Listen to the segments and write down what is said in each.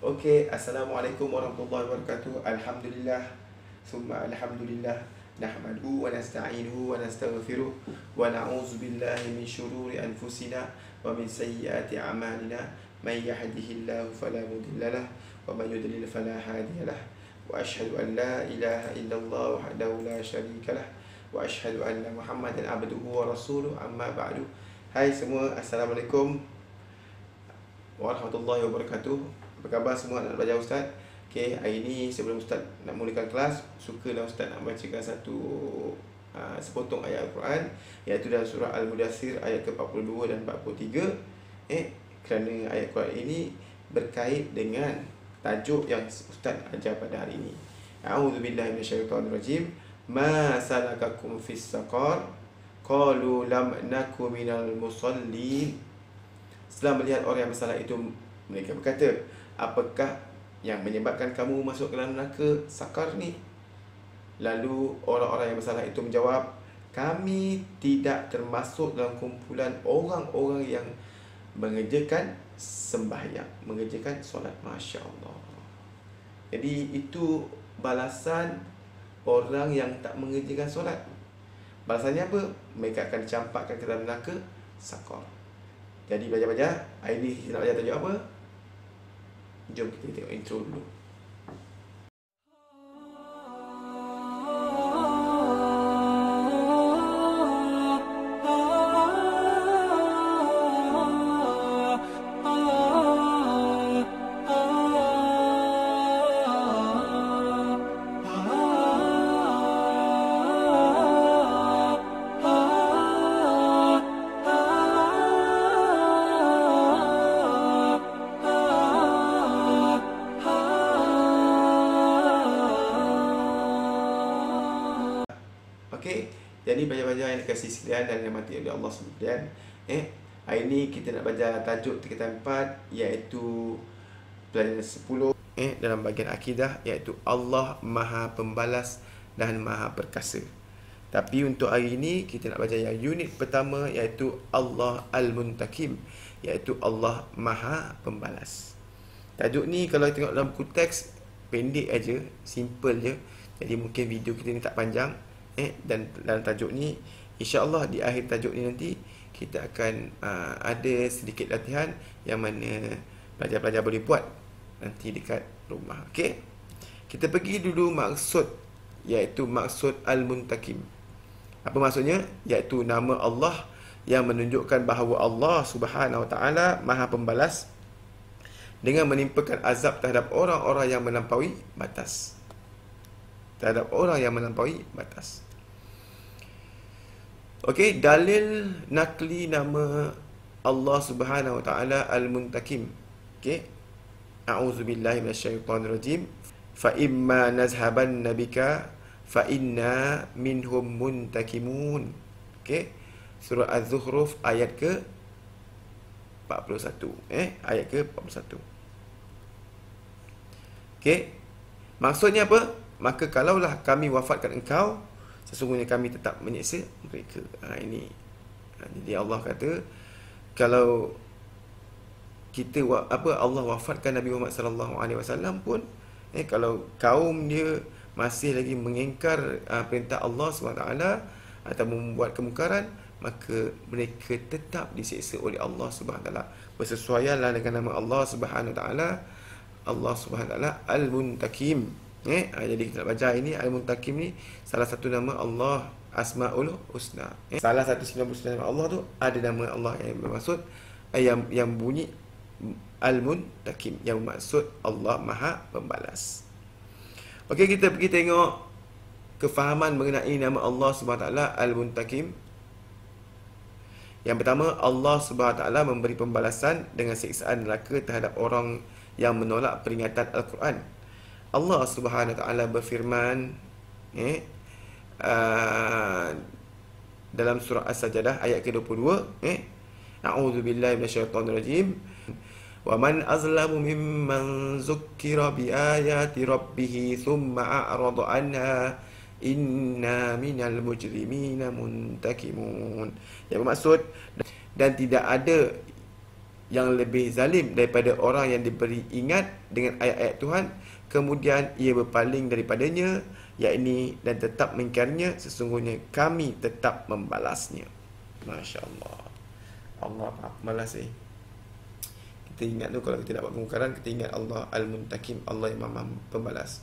Okey, Assalamualaikum warahmatullahi wabarakatuh. Alhamdulillah, summa alhamdulillah. Nahmaduhu wa nasta'inuhu wa nastaghfiruh wa na'udzu billahi min syururi anfusina wa min sayyiati a'malina. May yahdihillahu fala mudilla lahu wa may yudlil fala hadiya lahu. Wa asyhadu an la ilaha illallah wahdahu la syarika lahu wa asyhadu anna Muhammadan abduhu wa rasuluh. Amma ba'du. Hai semua, Assalamualaikum warahmatullahi wabarakatuh. Apa khabar semua nak belajar Ustaz? Okey, hari ni sebelum Ustaz nak mulakan kelas, sukalah Ustaz nak bacakan sepotong ayat Al-Quran, iaitu dalam surah Al-Mudaththir ayat ke-42 dan 43. Kerana ayat Quran ini berkait dengan tajuk yang Ustaz ajar pada hari ini. A'udzubillahi minasyaitonirrajim. Ma salakakum fis saqar? Qalu lam naku minal musallin. Setelah melihat orang yang bersalah itu, mereka berkata, apakah yang menyebabkan kamu masuk ke dalam neraka sakar ni? Lalu orang-orang yang bersalah itu menjawab, kami tidak termasuk dalam kumpulan orang-orang yang mengerjakan sembahyang, mengerjakan solat. Masya Allah. Jadi itu balasan orang yang tak mengerjakan solat. Balasannya apa? Mereka akan dicampakkan ke dalam neraka sakar. Jadi belajar-belajar, hari ni kita nak belajar tajuk apa? Jom kita tengok intro dulu. Okey, jadi belajar-belajar yang dikasihi sekalian dan dirahmati oleh Allah sekalian, hari ni kita nak belajar tajuk tingkatan 4, iaitu pelajaran 10 dalam bahagian akidah, iaitu Allah Maha Pembalas dan Maha Perkasa. Tapi untuk hari ini kita nak belajar yang unit pertama, iaitu Allah Al-Muntakim, iaitu Allah Maha Pembalas. Tajuk ni kalau tengok dalam buku teks pendek aja, simple je. Jadi mungkin video kita ni tak panjang. Dan dalam tajuk ni, insya-Allah di akhir tajuk ni nanti kita akan ada sedikit latihan yang mana pelajar-pelajar boleh buat nanti dekat rumah. Okey. Kita pergi dulu maksud, iaitu maksud Al-Muntakim. Apa maksudnya? Iaitu nama Allah yang menunjukkan bahawa Allah Subhanahu Wa Taala Maha Pembalas dengan menimpakan azab terhadap orang-orang yang melampaui batas. Terhadap orang yang melampaui batas. Okey, dalil nakli nama Allah Subhanahu Wa Taala Al-Muntakim. Okey. A'udzubillahi minasyaitonirrajim. Fa imma nazhabanna bika fa inna minhum muntakimun. Okey. Surah Az-Zukhruf ayat ke 41. Ayat ke 41. Okey. Maksudnya apa? Maka kalaulah kami wafatkan engkau, sesungguhnya kami tetap menyiksa mereka. Jadi Allah kata, kalau kita Allah wafatkan Nabi Muhammad sallallahu alaihi wasallam pun, kalau kaum dia masih lagi mengingkar perintah Allah SWT atau membuat kemungkaran, maka mereka tetap disiksa oleh Allah SWT. Bersesuaianlah dengan nama Allah SWT. Allah SWT Al-Muntakim. Jadi kita nak baca ini Al-Muntakim ni salah satu nama Allah Asmaul Husna. Salah satu 99 nama Allah tu ada nama Allah yang bermaksud yang bunyi Al-Muntakim, yang bermaksud Allah Maha Pembalas. Okey, kita pergi tengok kefahaman mengenai nama Allah SWT Al-Muntakim. Yang pertama, Allah SWT memberi pembalasan dengan siksaan neraka terhadap orang yang menolak peringatan Al-Quran. Allah Subhanahu Wa Taala berfirman dalam surah As-Sajdah ayat ke-22, A'udzubillahi minasyaitonirrajim. Wa man azlamu mimman zukkira bi ayati rabbih thumma a'rada anha inna minal mujrimina muntakimun. Yang bermaksud, dan tidak ada yang lebih zalim daripada orang yang diberi ingat dengan ayat-ayat Tuhan, kemudian ia berpaling daripadanya, yakni dan tetap mengingkarinya, sesungguhnya kami tetap membalasnya. Masya Allah. Allah malas Kita ingat tu, kalau kita nak buat kemungkaran, kita ingat Allah Al-Muntakim, Allah yang Maha Pembalas.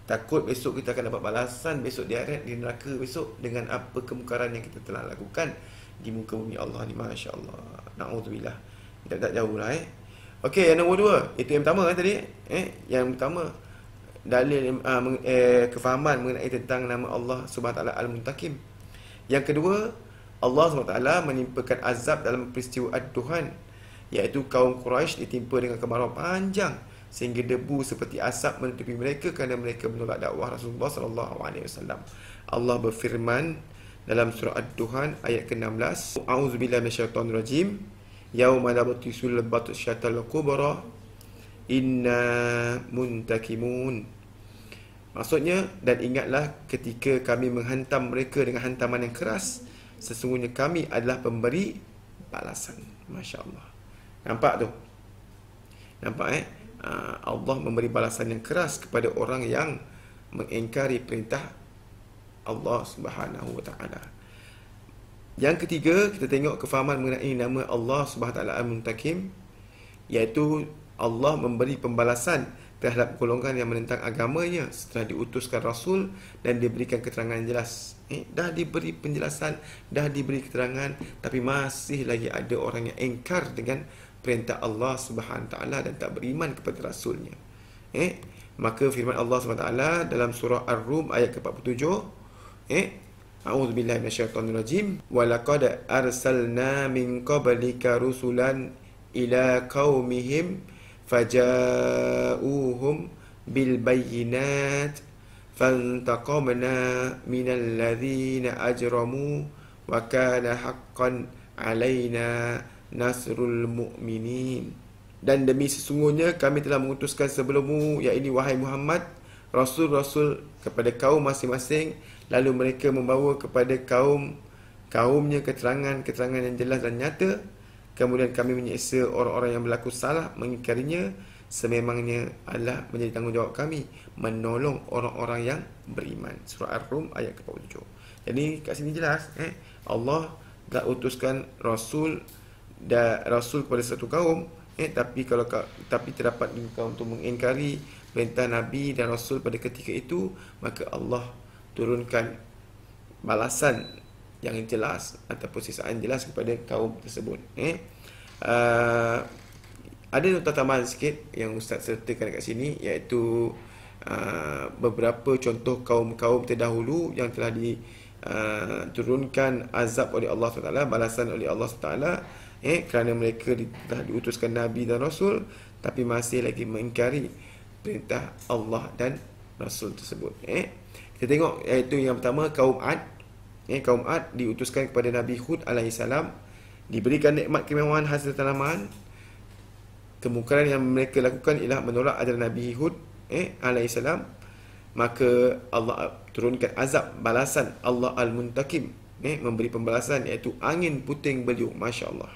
Takut besok kita akan dapat balasan besok di akhirat, di neraka besok, dengan apa kemungkaran yang kita telah lakukan di muka bumi Allah ni. Masya Allah. Na'udzubillah. Kita tak jauh lah Okey, yang nombor 2, itu yang pertama tadi. Yang pertama, dalil kefahaman mengenai tentang nama Allah Subhanahu Wa Taala Al-Muntakim. Yang kedua, Allah Subhanahu Wa Taala menimpakan azab dalam peristiwa Ad-Duhan, iaitu kaum Quraisy ditimpa dengan kemarau panjang sehingga debu seperti asap menutupi mereka kerana mereka menolak dakwah Rasulullah SAW. Allah berfirman dalam surah Ad-Duhan ayat ke-16, A'udzubillahi minasyaitonirrajim. Yauma nabtisul batsyatal kubra inna muntakimun. Maksudnya, dan ingatlah ketika kami menghantam mereka dengan hantaman yang keras, sesungguhnya kami adalah pemberi balasan. Masya Allah. Nampak tu? Nampak Allah memberi balasan yang keras kepada orang yang mengingkari perintah Allah Subhanahu Wa Taala. Yang ketiga, kita tengok kefahaman mengenai nama Allah Subhanahu Wa Taala Al-Muntakim, iaitu Allah memberi pembalasan terhadap golongan yang menentang agamanya setelah diutuskan Rasul dan diberikan keterangan yang jelas. Dah diberi penjelasan, dah diberi keterangan, tapi masih lagi ada orang yang ingkar dengan perintah Allah Subhanahu Wa Taala dan tak beriman kepada Rasulnya. Maka firman Allah Subhanahu Wa Taala dalam surah Ar-Rum ayat ke-47, A'udzubillahi minasyaitonirrajim. Wa laqad arsalna min qablika rusulan ila qaumihim faja'uhum bil bayyinat fantaqamna minal ladzina ajramu wa kana haqqan alaina nasrul mu'minin. Dan demi sesungguhnya kami telah mengutuskan sebelummu, yakni wahai Muhammad, rasul-rasul kepada kaum masing-masing, lalu mereka membawa kepada kaumnya keterangan yang jelas dan nyata. Kemudian kami menyiksa orang-orang yang berlaku salah mengingkarinya, sememangnya adalah menjadi tanggungjawab kami menolong orang-orang yang beriman. Surah Ar-Rum ayat ke-47. Jadi kat sini jelas Allah dah utuskan rasul kepada satu kaum, tapi terdapat kaum itu mengingkari perintah Nabi dan Rasul pada ketika itu, maka Allah turunkan balasan yang jelas ataupun sisaan jelas kepada kaum tersebut. Ada nota tambahan sikit yang Ustaz sertakan kat sini, iaitu beberapa contoh kaum-kaum terdahulu yang telah diturunkan azab oleh Allah SWT, balasan oleh Allah SWT, kerana mereka telah diutuskan Nabi dan Rasul, tapi masih lagi mengingkari perintah Allah dan Rasul tersebut. Kita tengok, iaitu yang pertama, kaum Ad. Kaum Ad diutuskan kepada Nabi Hud alaihissalam, diberikan nikmat kemewahan hasil tanaman. Kemungkaran yang mereka lakukan ialah menolak ajaran Nabi Hud alaihissalam. Maka Allah turunkan azab, balasan Allah Al-Muntakim, memberi pembalasan, iaitu angin puting beliung. Masya Allah.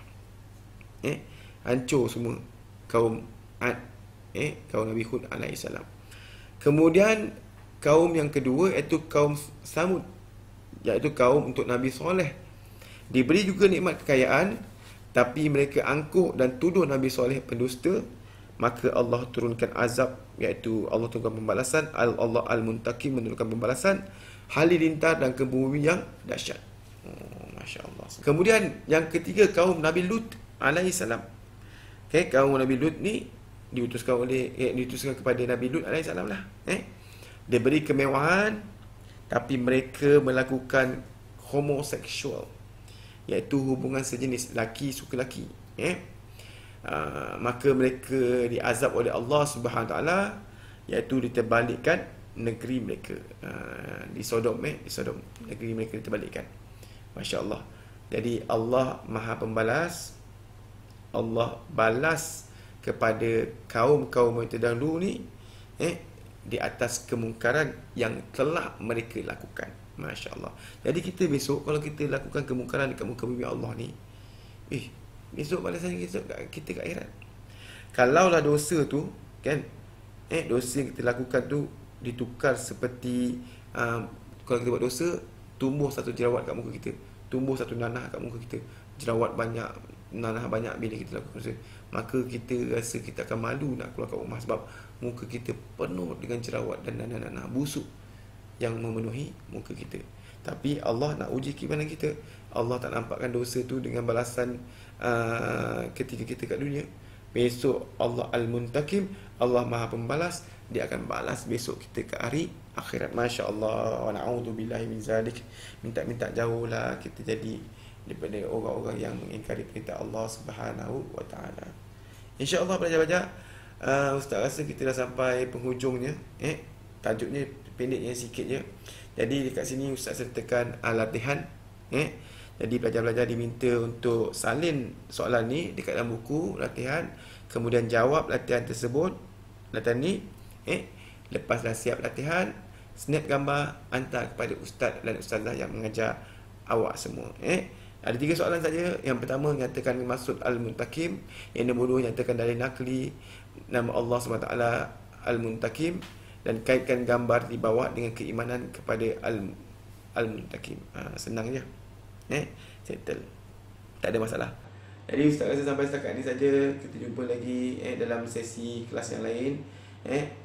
Hancur semua kaum Ad, kaum Nabi Hud alaihissalam. Kemudian kaum yang kedua iaitu kaum Samud, iaitu kaum untuk Nabi Soleh. Diberi juga nikmat kekayaan, tapi mereka angkuh dan tuduh Nabi Soleh pendusta. Maka Allah turunkan azab, iaitu Allah turunkan pembalasan. Allah Al-Muntakim menurunkan pembalasan halilintar dan ke bumi yang dahsyat. Masya Allah. Kemudian yang ketiga, kaum Nabi Lut alaihissalam. Kaum Nabi Lut ni diutuskan kepada Nabi Lut alaihissalam lah. Diberi kemewahan, tapi mereka melakukan homoseksual, iaitu hubungan sejenis, laki suka laki. Maka mereka diazab oleh Allah Subhanahu Wa Taala, iaitu diterbalikkan negeri mereka. Di Sodom, negeri mereka diterbalikkan. Masya Allah. Jadi Allah Maha Pembalas. Allah balas kepada kaum-kaum yang terdahulu ni di atas kemungkaran yang telah mereka lakukan. Masya Allah. Jadi kita besok kalau kita lakukan kemungkaran dekat muka bumi Allah ni, Besok balasan kita kat akhirat. Kalaulah dosa tu kan, dosa yang kita lakukan tu ditukar seperti kalau kita buat dosa, tumbuh satu jerawat kat muka kita, tumbuh satu nanah kat muka kita, jerawat banyak, nanah banyak bila kita lakukan dosa, maka kita rasa kita akan malu nak keluar kat rumah sebab muka kita penuh dengan jerawat dan nanah-nanah busuk yang memenuhi muka kita. Tapi Allah nak uji keimanan kita. Allah tak nampakkan dosa tu dengan balasan ketika kita kat dunia. Besok Allah Al-Muntakim, Allah Maha Pembalas, dia akan balas besok kita ke hari akhirat. Masya Allah. Wa na'udzubillahi min zalik. Minta-minta jauhlah kita jadi daripada orang-orang yang mengingkari perintah Allah Subhanahu wa taala. Insya-Allah belajar-belajar, Ustaz rasa kita dah sampai penghujungnya. Tajuknya pendeknya sikit je. Jadi dekat sini Ustaz sertakan latihan. Jadi pelajar-pelajar diminta untuk salin soalan ni dekat dalam buku latihan, kemudian jawab latihan tersebut, latihan ni. Lepas dah siap latihan, snap gambar, hantar kepada ustaz dan ustazah yang mengajar awak semua. Ada 3 soalan saja. Yang pertama, nyatakan maksud Al-Muntakim. Yang nombor 2, nyatakan dalil nakli nama Allah SWT Al-Muntakim, dan kaitkan gambar di bawah dengan keimanan kepada Al-Muntakim. Senang je. Settle. Tak ada masalah. Jadi Ustaz rasa sampai setakat ni saja. Kita jumpa lagi dalam sesi kelas yang lain.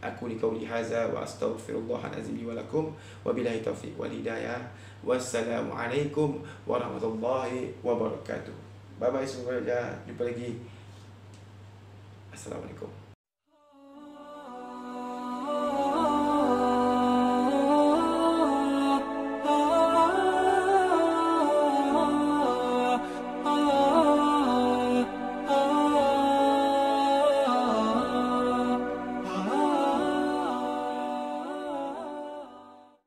Aku li qauli hadza wa astaghfirullahalazim wa lakum wa billahi taufiq wal hidayah. Wassalamualaikum warahmatullahi wabarakatuh. Bye bye semua. Jumpa lagi. Assalamualaikum.